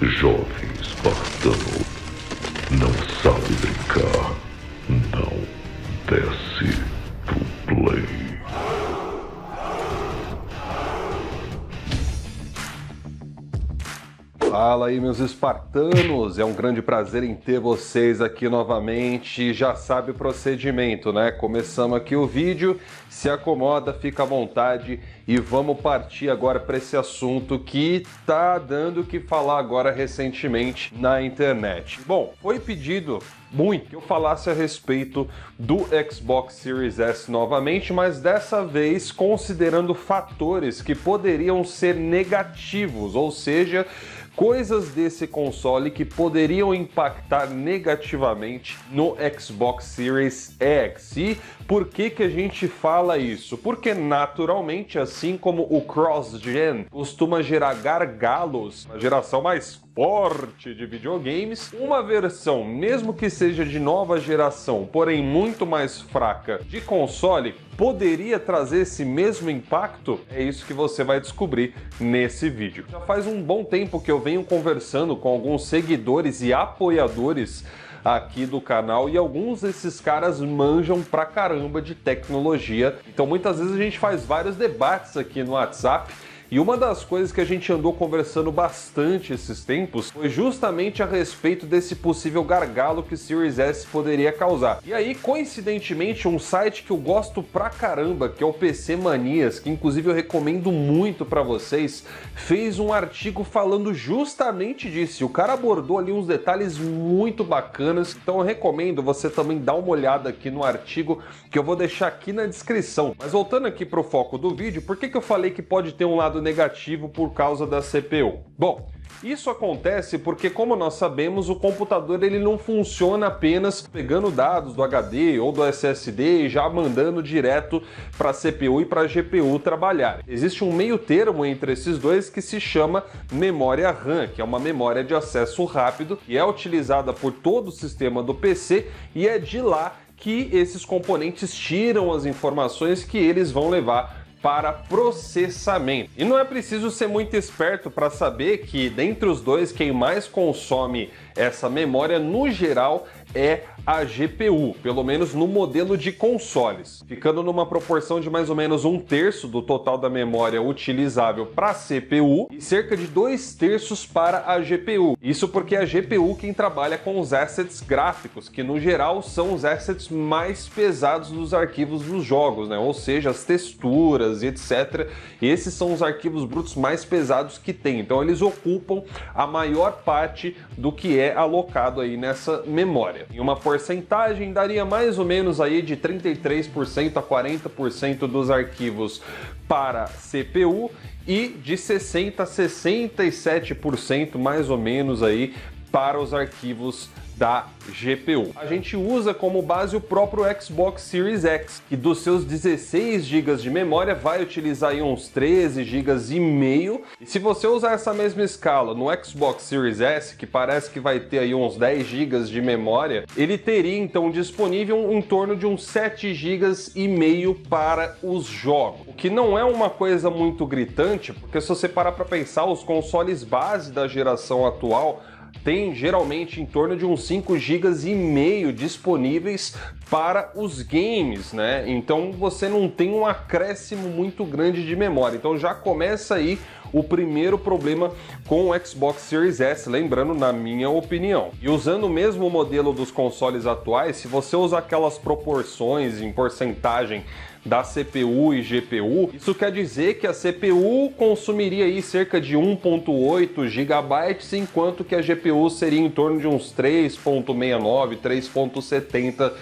Jovem espartano, não sabe brincar, não desce pro play. Fala aí, meus espartanos, é um grande prazer em ter vocês aqui novamente. Já sabe o procedimento, né? Começamos aqui o vídeo, se acomoda, fica à vontade e vamos partir agora para esse assunto que tá dando o que falar agora recentemente na internet. Bom, foi pedido muito que eu falasse a respeito do Xbox Series S novamente, mas dessa vez considerando fatores que poderiam ser negativos, ou seja, coisas desse console que poderiam impactar negativamente no Xbox Series X. E por que a gente fala isso? Porque naturalmente, assim como o cross-gen costuma gerar gargalos na geração mais forte de videogames, uma versão, mesmo que seja de nova geração, porém muito mais fraca de console, poderia trazer esse mesmo impacto? É isso que você vai descobrir nesse vídeo. Já faz um bom tempo que eu venho conversando com alguns seguidores e apoiadores aqui do canal e alguns desses caras manjam pra caramba de tecnologia. Então muitas vezes a gente faz vários debates aqui no WhatsApp. E uma das coisas que a gente andou conversando bastante esses tempos foi justamente a respeito desse possível gargalo que o Series S poderia causar. E aí, coincidentemente, um site que eu gosto pra caramba, que é o PC Manias, que inclusive eu recomendo muito pra vocês, fez um artigo falando justamente disso. E o cara abordou ali uns detalhes muito bacanas, então eu recomendo você também dar uma olhada aqui no artigo, que eu vou deixar aqui na descrição. Mas voltando aqui pro foco do vídeo, por que eu falei que pode ter um lado negativo por causa da CPU? Bom, isso acontece porque, como nós sabemos, o computador ele não funciona apenas pegando dados do HD ou do SSD e já mandando direto para a CPU e para a GPU trabalhar. Existe um meio termo entre esses dois que se chama memória RAM, que é uma memória de acesso rápido e é utilizada por todo o sistema do PC, e é de lá que esses componentes tiram as informações que eles vão levar para processamento. E não é preciso ser muito esperto para saber que dentre os dois, quem mais consome essa memória no geral é a GPU, pelo menos no modelo de consoles, ficando numa proporção de mais ou menos 1/3 do total da memória utilizável para a CPU e cerca de 2/3 para a GPU. Isso porque é a GPU quem trabalha com os assets gráficos, que no geral são os assets mais pesados dos arquivos dos jogos, né? Ou seja, as texturas e etc. Esses são os arquivos brutos mais pesados que tem. Então eles ocupam a maior parte do que é alocado aí nessa memória. Em uma porcentagem daria mais ou menos aí de 33% a 40% dos arquivos para CPU e de 60 a 67% mais ou menos aí para os arquivos da GPU. A gente usa como base o próprio Xbox Series X, que dos seus 16 GB de memória vai utilizar aí uns 13,5 GB. E se você usar essa mesma escala no Xbox Series S, que parece que vai ter aí uns 10 GB de memória, ele teria então disponível em torno de uns 7,5 GB para os jogos. O que não é uma coisa muito gritante, porque se você parar para pensar, os consoles base da geração atual tem geralmente em torno de uns 5,5 GB disponíveis para os games, né? Então você não tem um acréscimo muito grande de memória. Então já começa aí o primeiro problema com o Xbox Series S, lembrando, na minha opinião. E usando o mesmo modelo dos consoles atuais, se você usar aquelas proporções em porcentagem da CPU e GPU, isso quer dizer que a CPU consumiria aí cerca de 1,8 GB, enquanto que a GPU seria em torno de uns 3,69, 3,70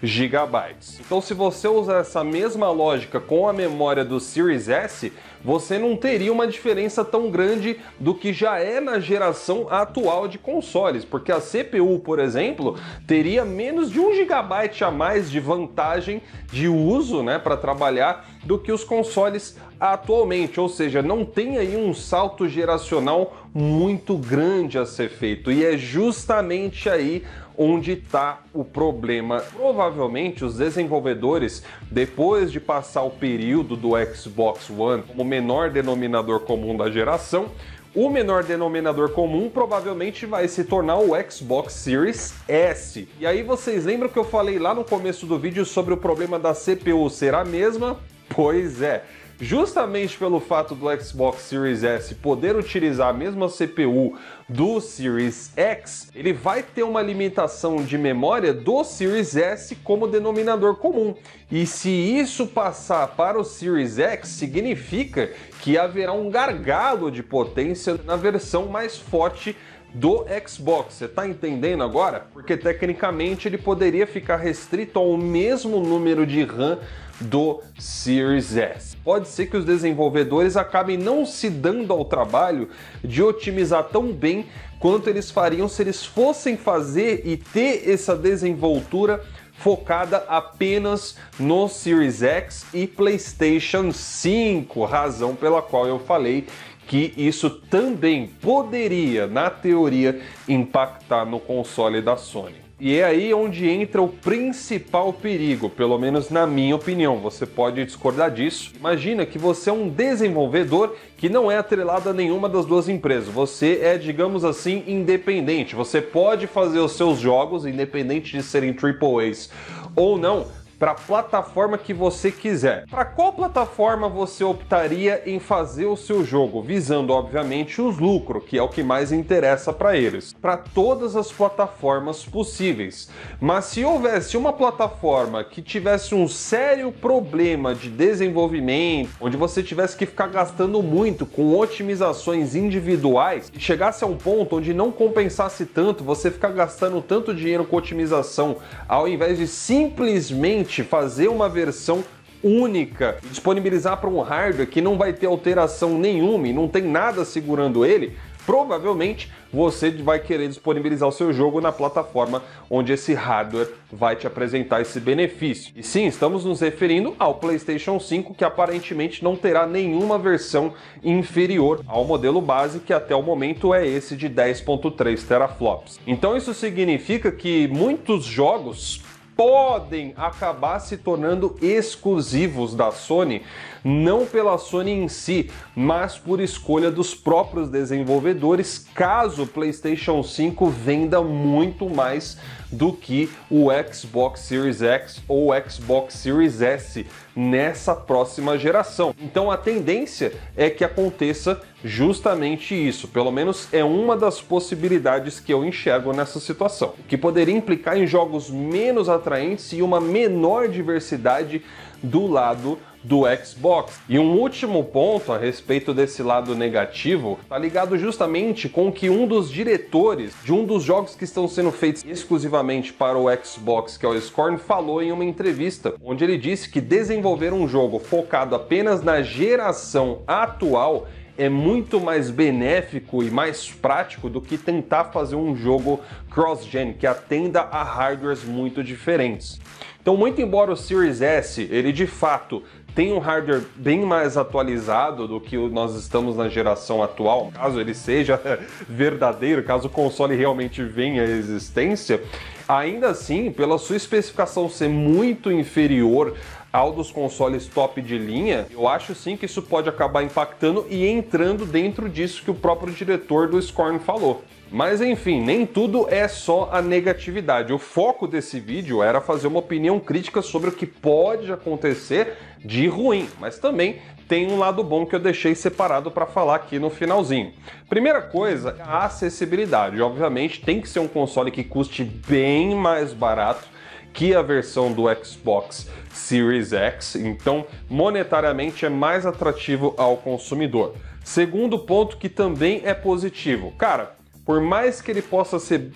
GB. Então, se você usar essa mesma lógica com a memória do Series S, você não teria uma diferença tão grande do que já é na geração atual de consoles, porque a CPU, por exemplo, teria menos de 1 GB a mais de vantagem de uso, né, para trabalhar do que os consoles atualmente, ou seja, não tem aí um salto geracional muito grande a ser feito, e é justamente aí onde está o problema. Provavelmente os desenvolvedores, depois de passar o período do Xbox One como menor denominador comum da geração, O menor denominador comum provavelmente vai se tornar o Xbox Series S. E aí vocês lembram que eu falei lá no começo do vídeo sobre o problema da CPU ser a mesma? Pois é. Justamente pelo fato do Xbox Series S poder utilizar a mesma CPU do Series X, ele vai ter uma limitação de memória do Series S como denominador comum. E se isso passar para o Series X, significa que haverá um gargalo de potência na versão mais forte do Xbox. Você tá entendendo agora? Porque tecnicamente ele poderia ficar restrito ao mesmo número de RAM do Series S. Pode ser que os desenvolvedores acabem não se dando ao trabalho de otimizar tão bem quanto eles fariam se eles fossem fazer e ter essa desenvoltura focada apenas no Series X e PlayStation 5, razão pela qual eu falei que isso também poderia, na teoria, impactar no console da Sony. E é aí onde entra o principal perigo, pelo menos na minha opinião. Você pode discordar disso. Imagina que você é um desenvolvedor que não é atrelado a nenhuma das duas empresas. Você é, digamos assim, independente. Você pode fazer os seus jogos, independente de serem AAAs ou não, para a plataforma que você quiser. Para qual plataforma você optaria em fazer o seu jogo? Visando, obviamente, os lucros, que é o que mais interessa para eles. Para todas as plataformas possíveis. Mas se houvesse uma plataforma que tivesse um sério problema de desenvolvimento, onde você tivesse que ficar gastando muito com otimizações individuais, e chegasse a um ponto onde não compensasse tanto você ficar gastando tanto dinheiro com otimização, ao invés de simplesmente fazer uma versão única e disponibilizar para um hardware que não vai ter alteração nenhuma e não tem nada segurando ele, provavelmente você vai querer disponibilizar o seu jogo na plataforma onde esse hardware vai te apresentar esse benefício. E sim, estamos nos referindo ao PlayStation 5, que aparentemente não terá nenhuma versão inferior ao modelo base, que até o momento é esse de 10.3 teraflops. Então isso significa que muitos jogos podem acabar se tornando exclusivos da Sony, não pela Sony em si, mas por escolha dos próprios desenvolvedores, caso o PlayStation 5 venda muito mais do que o Xbox Series X ou o Xbox Series S nessa próxima geração. Então a tendência é que aconteça justamente isso, pelo menos é uma das possibilidades que eu enxergo nessa situação, que poderia implicar em jogos menos atraentes e uma menor diversidade do lado do Xbox. E um último ponto a respeito desse lado negativo está ligado justamente com que um dos diretores de um dos jogos que estão sendo feitos exclusivamente para o Xbox, que é o Scorn, falou em uma entrevista, onde ele disse que desenvolver um jogo focado apenas na geração atual é muito mais benéfico e mais prático do que tentar fazer um jogo cross-gen, que atenda a hardwares muito diferentes. Então, muito embora o Series S, ele de fato tem um hardware bem mais atualizado do que nós estamos na geração atual, caso ele seja verdadeiro, caso o console realmente venha à existência, ainda assim, pela sua especificação ser muito inferior ao dos consoles top de linha, eu acho sim que isso pode acabar impactando e entrando dentro disso que o próprio diretor do Scorn falou. Mas enfim, nem tudo é só a negatividade. O foco desse vídeo era fazer uma opinião crítica sobre o que pode acontecer de ruim, mas também tem um lado bom que eu deixei separado para falar aqui no finalzinho. Primeira coisa, a acessibilidade. Obviamente tem que ser um console que custe bem mais barato que a versão do Xbox Series X, então monetariamente é mais atrativo ao consumidor. Segundo ponto que também é positivo, cara, por mais que ele possa ser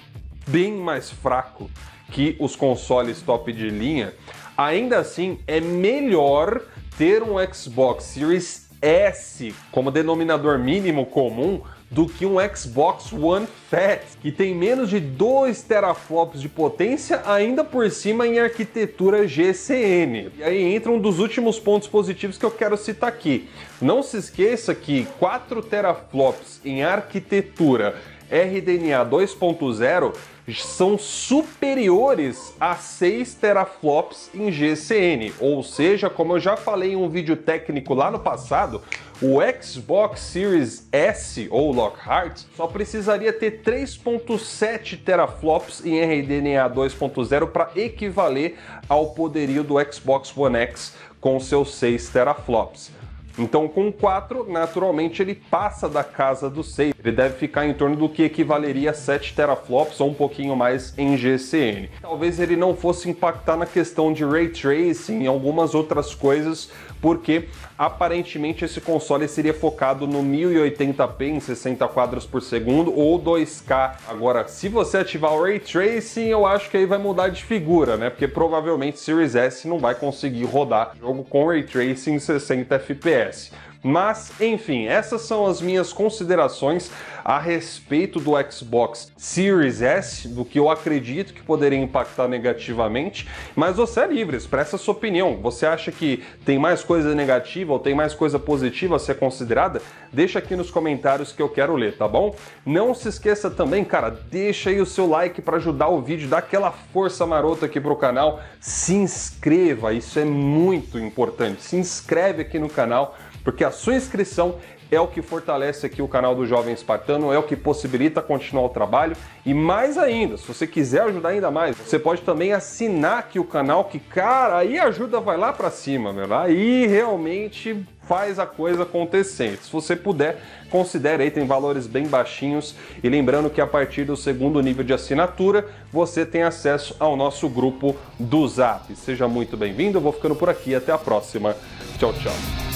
bem mais fraco que os consoles top de linha, ainda assim é melhor ter um Xbox Series S como denominador mínimo comum do que um Xbox One Fat, que tem menos de 2 teraflops de potência, ainda por cima em arquitetura GCN. E aí entra um dos últimos pontos positivos que eu quero citar aqui. Não se esqueça que 4 teraflops em arquitetura RDNA 2.0 são superiores a 6 teraflops em GCN, ou seja, como eu já falei em um vídeo técnico lá no passado, o Xbox Series S ou Lockhart só precisaria ter 3.7 teraflops em RDNA 2.0 para equivaler ao poderio do Xbox One X com seus 6 teraflops. Então, com 4, naturalmente, ele passa da casa dos 6. Ele deve ficar em torno do que equivaleria a 7 teraflops ou um pouquinho mais em GCN. Talvez ele não fosse impactar na questão de Ray Tracing e algumas outras coisas, porque aparentemente esse console seria focado no 1080p em 60 quadros por segundo ou 2K. Agora, se você ativar o Ray Tracing, eu acho que aí vai mudar de figura, né? Porque provavelmente Series S não vai conseguir rodar jogo com Ray Tracing em 60 FPS. Mas, enfim, essas são as minhas considerações a respeito do Xbox Series S, do que eu acredito que poderia impactar negativamente, mas você é livre, expressa a sua opinião. Você acha que tem mais coisa negativa ou tem mais coisa positiva a ser considerada? Deixa aqui nos comentários que eu quero ler, tá bom? Não se esqueça também, cara, deixa aí o seu like para ajudar o vídeo, dá aquela força marota aqui pro canal, se inscreva, isso é muito importante, se inscreve aqui no canal, porque a sua inscrição é o que fortalece aqui o canal do Jovem Espartano, é o que possibilita continuar o trabalho e mais ainda, se você quiser ajudar ainda mais, você pode também assinar aqui o canal, que cara, aí a ajuda vai lá pra cima, meu, aí realmente faz a coisa acontecer. Se você puder, considere aí, tem valores bem baixinhos e lembrando que a partir do 2º nível de assinatura, você tem acesso ao nosso grupo do Zap. Seja muito bem-vindo, eu vou ficando por aqui, até a próxima. Tchau, tchau.